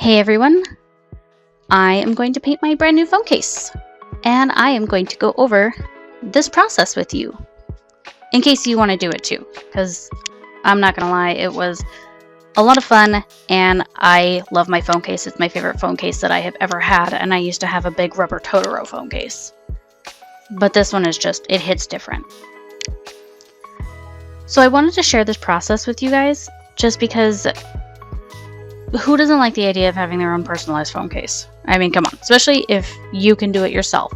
Hey everyone, I am going to paint my brand new phone case, and I am going to go over this process with you, in case you want to do it too, because I'm not gonna lie, it was a lot of fun, and I love my phone case. It's my favorite phone case that I have ever had, and I used to have a big rubber Totoro phone case. But this one is just, it hits different. So I wanted to share this process with you guys, just because who doesn't like the idea of having their own personalized phone case? I mean, come on, especially if you can do it yourself.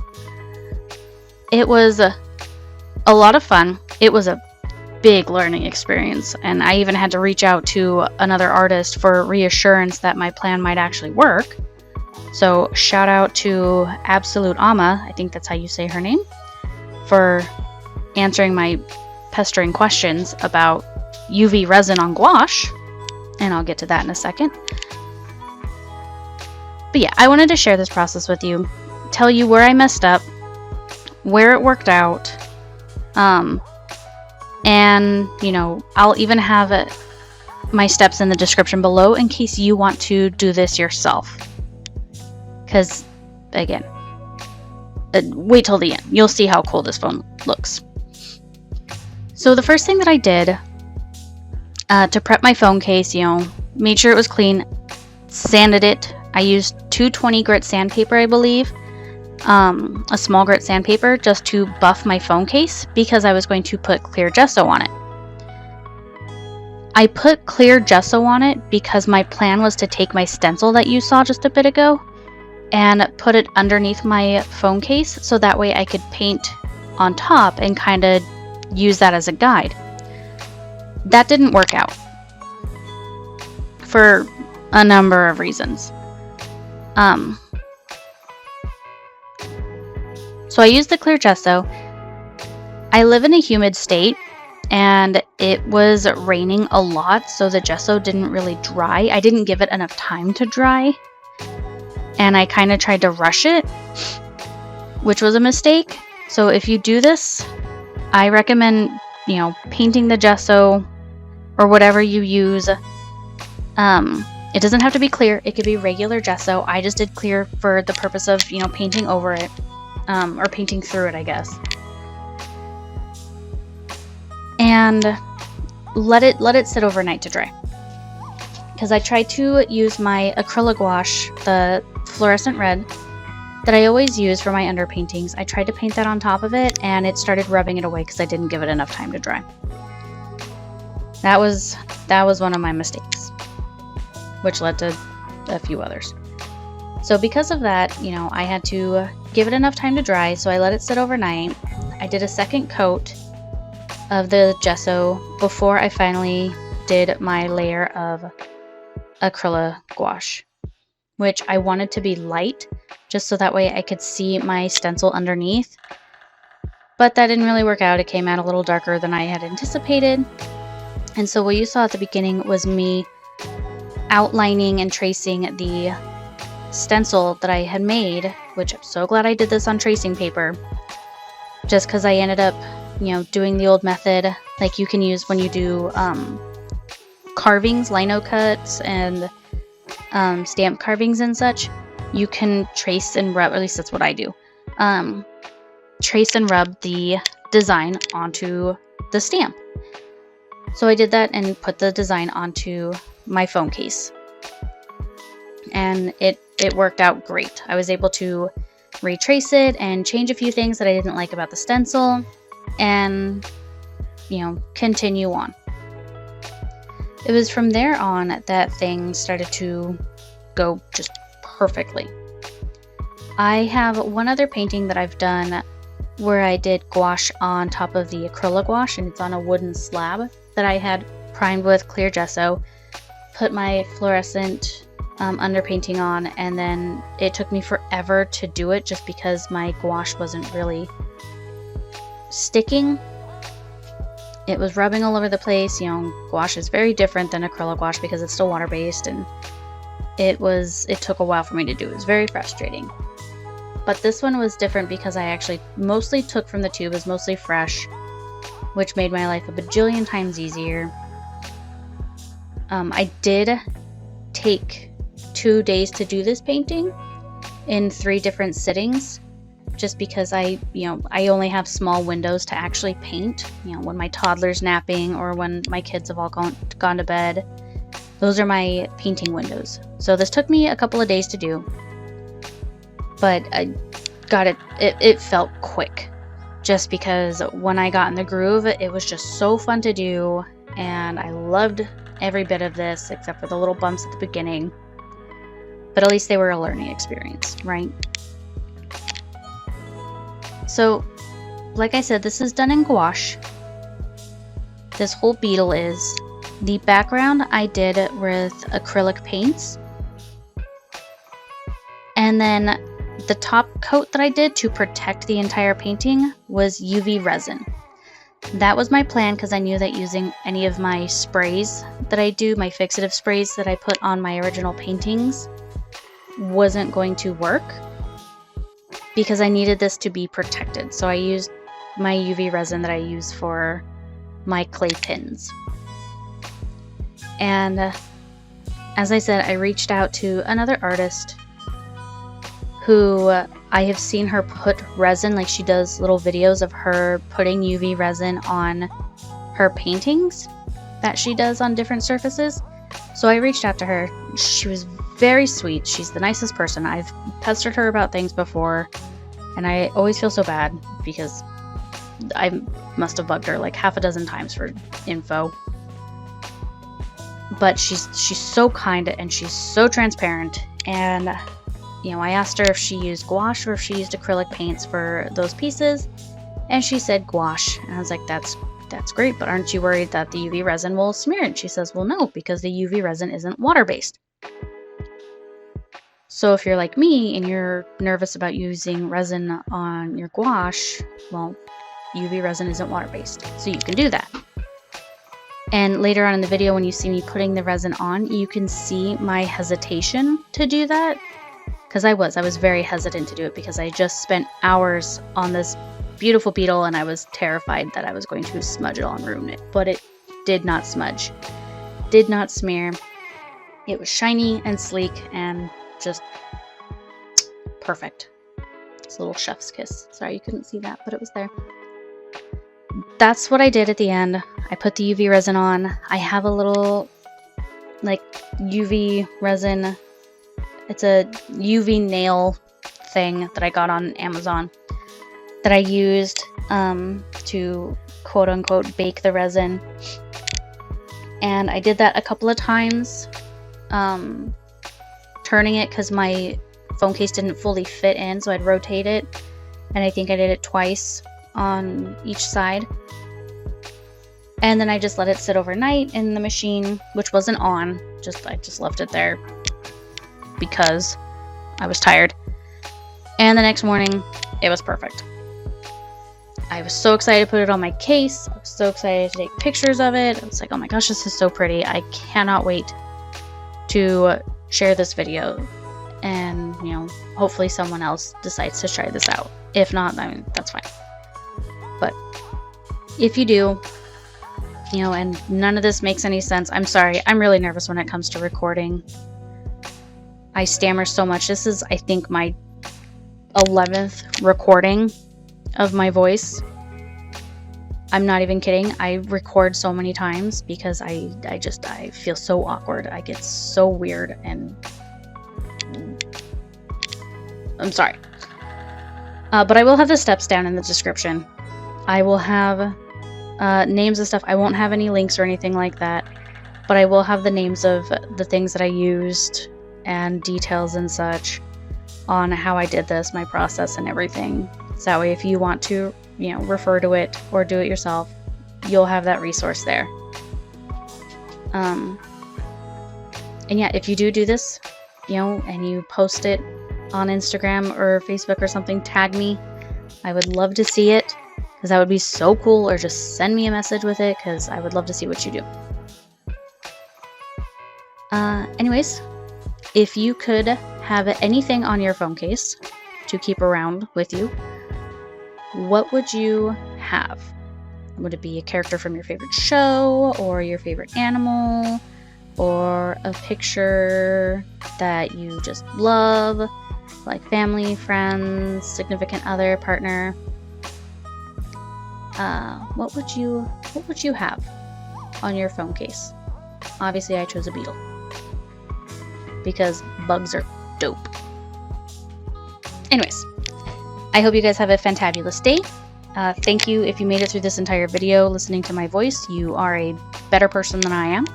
It was a lot of fun. It was a big learning experience, and I even had to reach out to another artist for reassurance that my plan might actually work. So shout out to Absolute Ama, I think that's how you say her name, for answering my pestering questions about UV resin on gouache, and I'll get to that in a second. But yeah, I wanted to share this process with you, tell you where I messed up, where it worked out, and you know, I'll even have my steps in the description below in case you want to do this yourself. Because again, wait till the end, you'll see how cool this phone looks. So the first thing that I did to prep my phone case, you know, made sure it was clean, sanded it. I used 220 grit sandpaper, I believe, a small grit sandpaper, just to buff my phone case because I was going to put clear gesso on it. I put clear gesso on it because my plan was to take my stencil that you saw just a bit ago and put it underneath my phone case so that way I could paint on top and kind of use that as a guide. That didn't work out for a number of reasons. So I used the clear gesso. I live in a humid state and it was raining a lot, so the gesso didn't really dry. I didn't give it enough time to dry, and I kind of tried to rush it, which was a mistake. So if you do this, I recommend, you know, painting the gesso or whatever you use. It doesn't have to be clear, it could be regular gesso. I just did clear for the purpose of, you know, painting over it, or painting through it, I guess. And let it sit overnight to dry. Because I tried to use my acrylic gouache, the fluorescent red, that I always use for my underpaintings. I tried to paint that on top of it, and it started rubbing it away because I didn't give it enough time to dry. That was one of my mistakes, which led to a few others. So because of that, you know, I had to give it enough time to dry, so I let it sit overnight. I did a second coat of the gesso before I finally did my layer of acrylic gouache, which I wanted to be light, just so that way I could see my stencil underneath. But that didn't really work out. It came out a little darker than I had anticipated. And so what you saw at the beginning was me outlining and tracing the stencil that I had made, which I'm so glad I did this on tracing paper, just because I ended up, you know, doing the old method like you can use when you do carvings, lino cuts, and stamp carvings and such. You can trace and rub, or at least that's what I do, trace and rub the design onto the stamp. So I did that and put the design onto my phone case, and it worked out great. I was able to retrace it and change a few things that I didn't like about the stencil, and, you know, continue on. It was from there on that things started to go just perfectly. I have one other painting that I've done where I did gouache on top of the acrylic gouache, and it's on a wooden slab that I had primed with clear gesso, put my fluorescent underpainting on, and then it took me forever to do it just because my gouache wasn't really sticking. It was rubbing all over the place. You know, gouache is very different than acrylic gouache because it's still water-based, and it took a while for me to do. It was very frustrating. But this one was different because I actually mostly took from the tube, is mostly fresh, which made my life a bajillion times easier. I did take 2 days to do this painting in 3 different sittings, just because I only have small windows to actually paint. When my toddler's napping or when my kids have all gone to bed, those are my painting windows. So this took me a couple of days to do, but I got it. It felt quick, just because when I got in the groove, it was just so fun to do, and I loved every bit of this except for the little bumps at the beginning. But at least they were a learning experience, right? So, like I said, this is done in gouache. This whole beetle is. The background I did with acrylic paints. And then the top coat that I did to protect the entire painting was UV resin. That was my plan, because I knew that using any of my sprays that I do, my fixative sprays that I put on my original paintings, wasn't going to work, because I needed this to be protected. So I used my UV resin that I use for my clay pins. And as I said, I reached out to another artist who I have seen her put resin, like she does little videos of her putting UV resin on her paintings that she does on different surfaces. So I reached out to her. She was very sweet. She's the nicest person. I've pestered her about things before, and I always feel so bad because I must have bugged her like half a dozen times for info. But she's so kind and she's so transparent. And I asked her if she used gouache or if she used acrylic paints for those pieces, and she said gouache. And I was like, that's great, but aren't you worried that the UV resin will smear? And she says, well, no, because the UV resin isn't water-based. So if you're like me and you're nervous about using resin on your gouache, well, UV resin isn't water-based, so you can do that. And later on in the video, when you see me putting the resin on, you can see my hesitation to do that. Because I was very hesitant to do it, because I just spent hours on this beautiful beetle and I was terrified that I was going to smudge it all and ruin it. But it did not smudge. Did not smear. It was shiny and sleek and just perfect. It's a little chef's kiss. Sorry you couldn't see that, but it was there. That's what I did at the end. I put the UV resin on. I have a little like UV resin. It's a UV nail thing that I got on Amazon that I used to quote unquote bake the resin. And I did that a couple of times, turning it because my phone case didn't fully fit in, so I'd rotate it. And I think I did it twice on each side. And then I just let it sit overnight in the machine, which wasn't on. I just left it there because I was tired. And the next morning, it was perfect. I was so excited to put it on my case. I was so excited to take pictures of it. I was like, oh my gosh, this is so pretty. I cannot wait to share this video. And, hopefully someone else decides to try this out. If not, I mean, that's fine. But if you do, and none of this makes any sense, I'm sorry. I'm really nervous when it comes to recording. I stammer so much. This is, I think, my 11th recording of my voice. I'm not even kidding. I record so many times because I feel so awkward. I get so weird, and I'm sorry. But I will have the steps down in the description. I will have names of stuff. I won't have any links or anything like that, but I will have the names of the things that I used and details and such on how I did this, my process and everything. So that way, if you want to, refer to it or do it yourself, you'll have that resource there. And yeah, if you do this, and you post it on Instagram or Facebook or something, tag me. I would love to see it, because that would be so cool. Or just send me a message with it, because I would love to see what you do. Anyways, if you could have anything on your phone case to keep around with you, what would you have? Would it be a character from your favorite show, or your favorite animal, or a picture that you just love, like family, friends, significant other, partner. What would you have on your phone case? Obviously, I chose a beetle because bugs are dope. Anyways, I hope you guys have a fantabulous day. Thank you if you made it through this entire video listening to my voice. You are a better person than I am.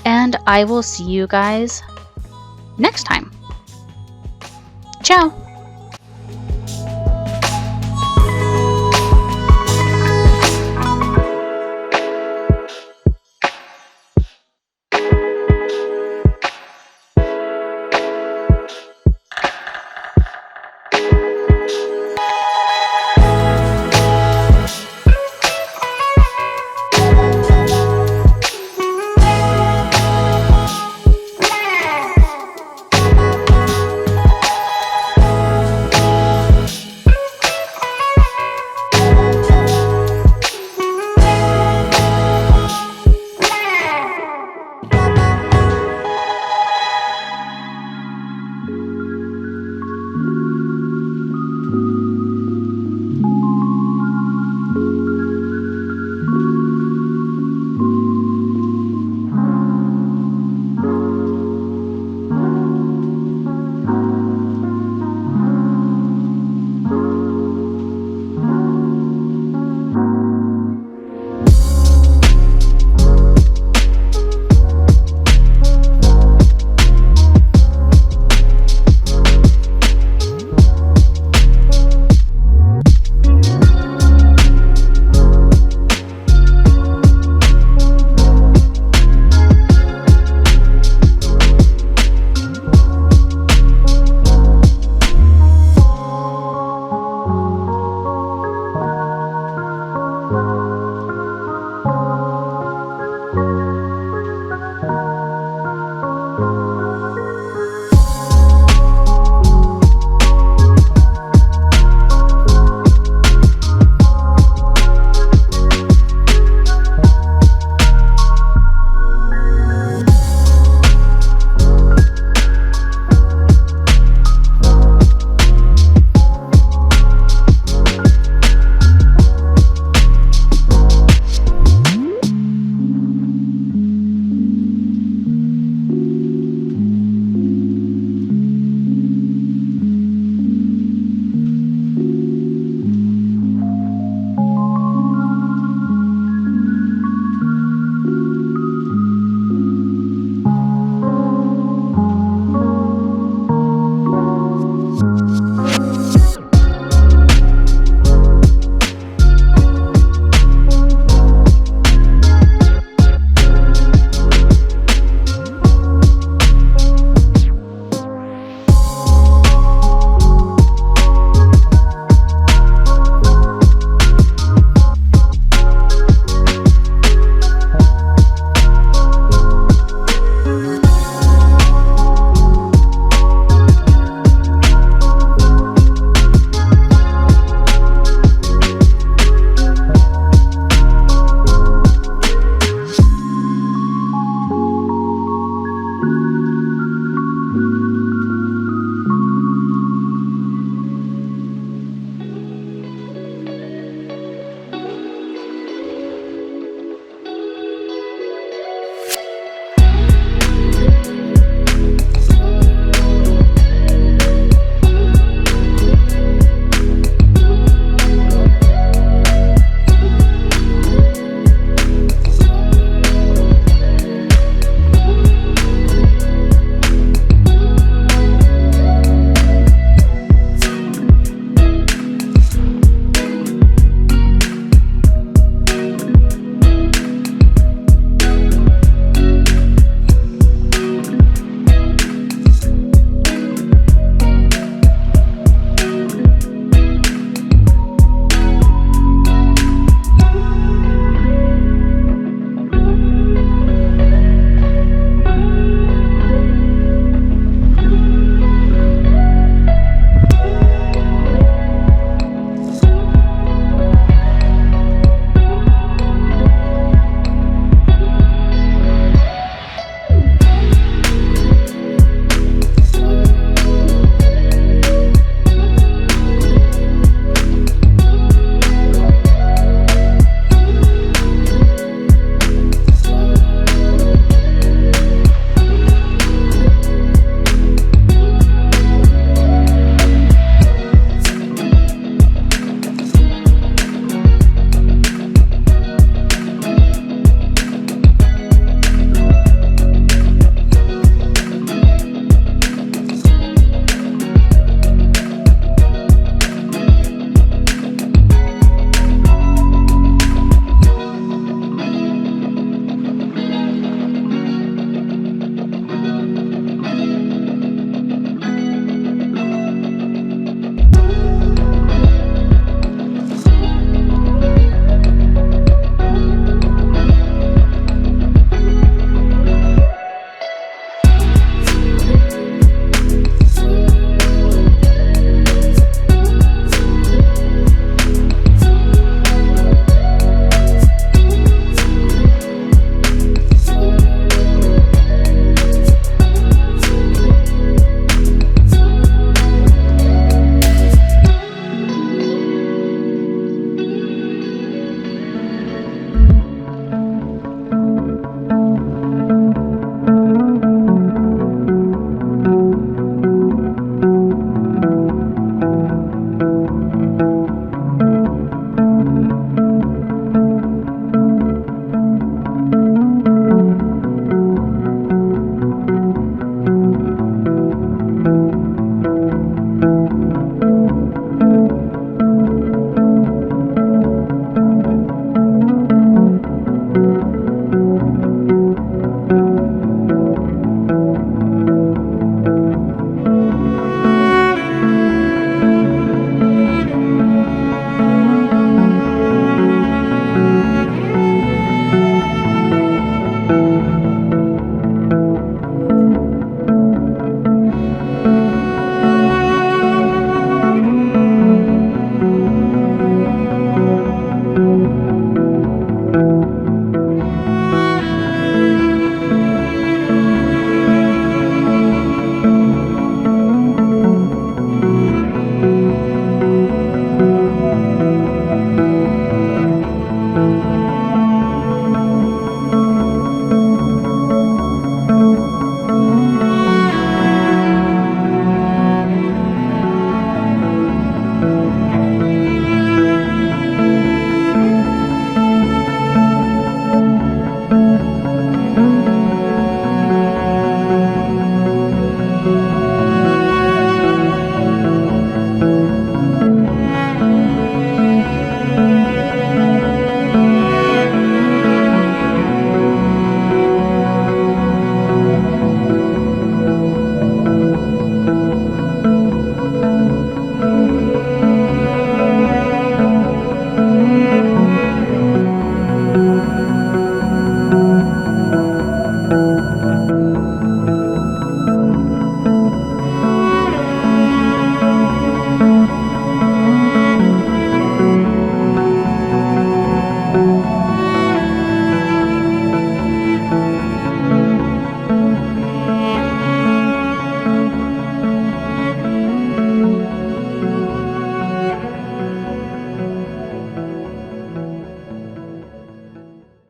And I will see you guys next time. Ciao!